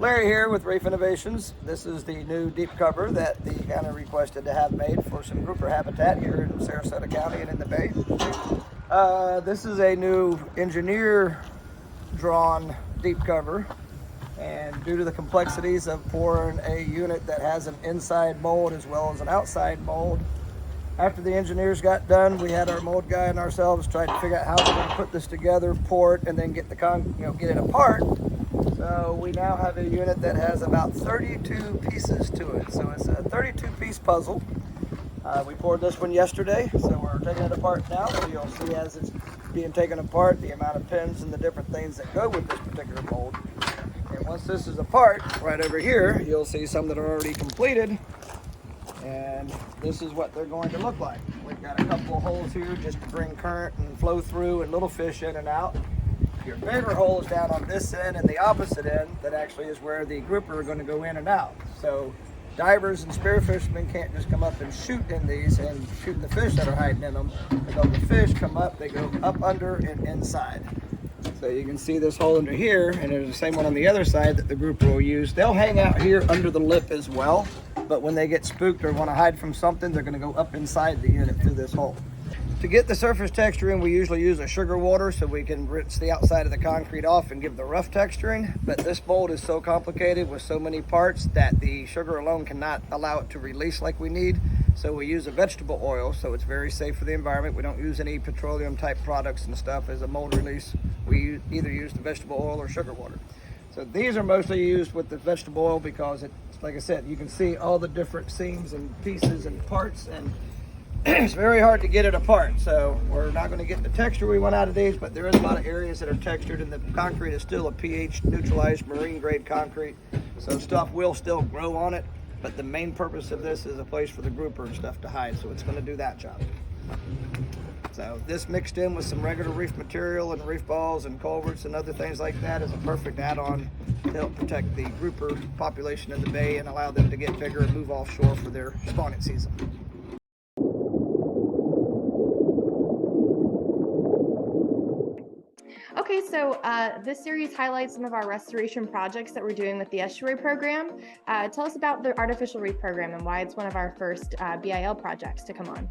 Larry here with Reef Innovations. This is the new deep cover that the county requested to have made for some grouper habitat here in Sarasota County and in the Bay. This is a new engineer-drawn deep cover, and due to the complexities of pouring a unit that has an inside mold as well as an outside mold, after the engineers got done, we had our mold guy and ourselves try to figure out how we're going to put this together, pour it, and then get get it apart. So we now have a unit that has about 32 pieces to it. So it's a 32-piece puzzle. We poured this one yesterday, so we're taking it apart now. So you'll see as it's being taken apart, the amount of pins and the different things that go with this particular mold. And once this is apart, right over here, you'll see some that are already completed. And this is what they're going to look like. We've got a couple of holes here just to bring current and flow through and little fish in and out. Your bigger hole is down on this end and the opposite end that actually is where the grouper are going to go in and out. So divers and spearfishermen can't just come up and shoot in these and shoot the fish that are hiding in them. Because the fish come up, they go up under and inside. So you can see this hole under here, and there's the same one on the other side that the grouper will use. They'll hang out here under the lip as well, but when they get spooked or want to hide from something, they're going to go up inside the unit through this hole. To get the surface texture in, we usually use a sugar water so we can rinse the outside of the concrete off and give the rough texturing. But this mold is so complicated with so many parts that the sugar alone cannot allow it to release like we need. So we use a vegetable oil, so it's very safe for the environment. We don't use any petroleum type products and stuff as a mold release. We either use the vegetable oil or sugar water. So these are mostly used with the vegetable oil because it's, like I said, you can see all the different seams and pieces and parts, and it's very hard to get it apart. So we're not going to get the texture we want out of these, but there is a lot of areas that are textured, and the concrete is still a pH neutralized marine grade concrete. So stuff will still grow on it, but the main purpose of this is a place for the grouper and stuff to hide. So it's going to do that job. So this mixed in with some regular reef material and reef balls and culverts and other things like that is a perfect add-on to help protect the grouper population in the bay and allow them to get bigger and move offshore for their spawning season. Okay, so this series highlights some of our restoration projects that we're doing with the estuary program. Tell us about the artificial reef program and why it's one of our first BIL projects to come on.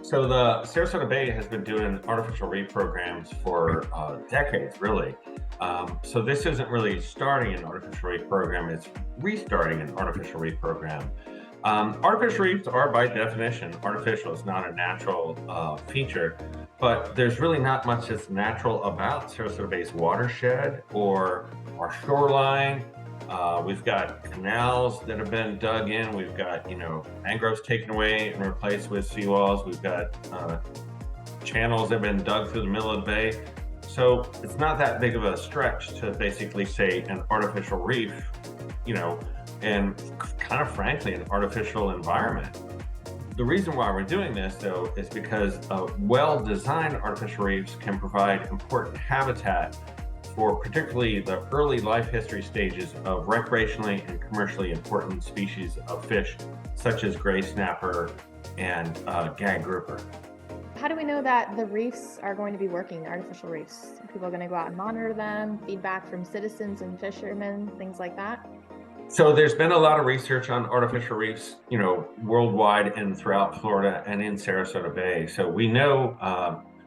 So the Sarasota Bay has been doing artificial reef programs for decades, really. So this isn't really starting an artificial reef program, it's restarting an artificial reef program. Artificial reefs are by definition artificial. It's not a natural feature, but there's really not much that's natural about Sarasota Bay's watershed or our shoreline. We've got canals that have been dug in. We've got, mangroves taken away and replaced with seawalls. We've got channels that have been dug through the middle of the bay. So it's not that big of a stretch to basically say an artificial reef, and kind of frankly, an artificial environment. The reason why we're doing this, though, is because well-designed artificial reefs can provide important habitat for particularly the early life history stages of recreationally and commercially important species of fish, such as gray snapper and gag grouper. How do we know that the reefs are going to be working, the artificial reefs? Are people going to go out and monitor them, feedback from citizens and fishermen, things like that? So there's been a lot of research on artificial reefs, worldwide and throughout Florida and in Sarasota Bay. So we know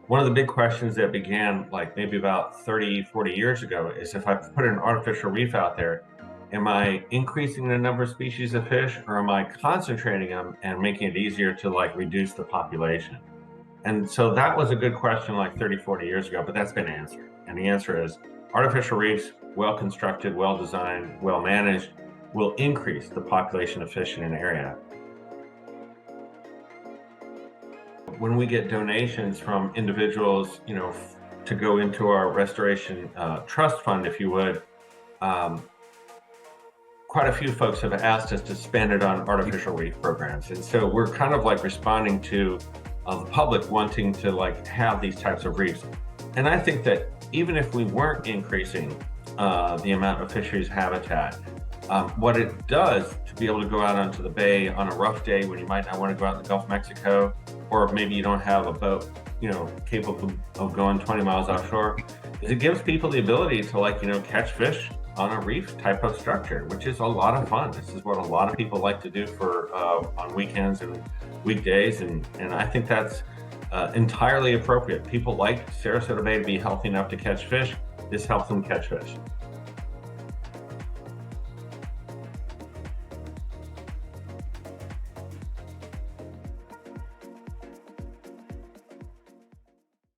one of the big questions that began like maybe about 30, 40 years ago is if I put an artificial reef out there, am I increasing the number of species of fish, or am I concentrating them and making it easier to reduce the population? And so that was a good question like 30, 40 years ago, but that's been answered. And the answer is artificial reefs, well constructed, well designed, well managed, will increase the population of fish in an area. When we get donations from individuals, to go into our restoration trust fund, if you would, quite a few folks have asked us to spend it on artificial reef programs. And so we're kind of responding to the public wanting to have these types of reefs. And I think that even if we weren't increasing the amount of fisheries habitat, what it does to be able to go out onto the bay on a rough day when you might not want to go out in the Gulf of Mexico, or maybe you don't have a boat, capable of going 20 miles offshore, is it gives people the ability to, like, catch fish on a reef type of structure, which is a lot of fun. This is what a lot of people like to do for on weekends and weekdays, and I think that's entirely appropriate. People like Sarasota Bay to be healthy enough to catch fish. This helps them catch fish.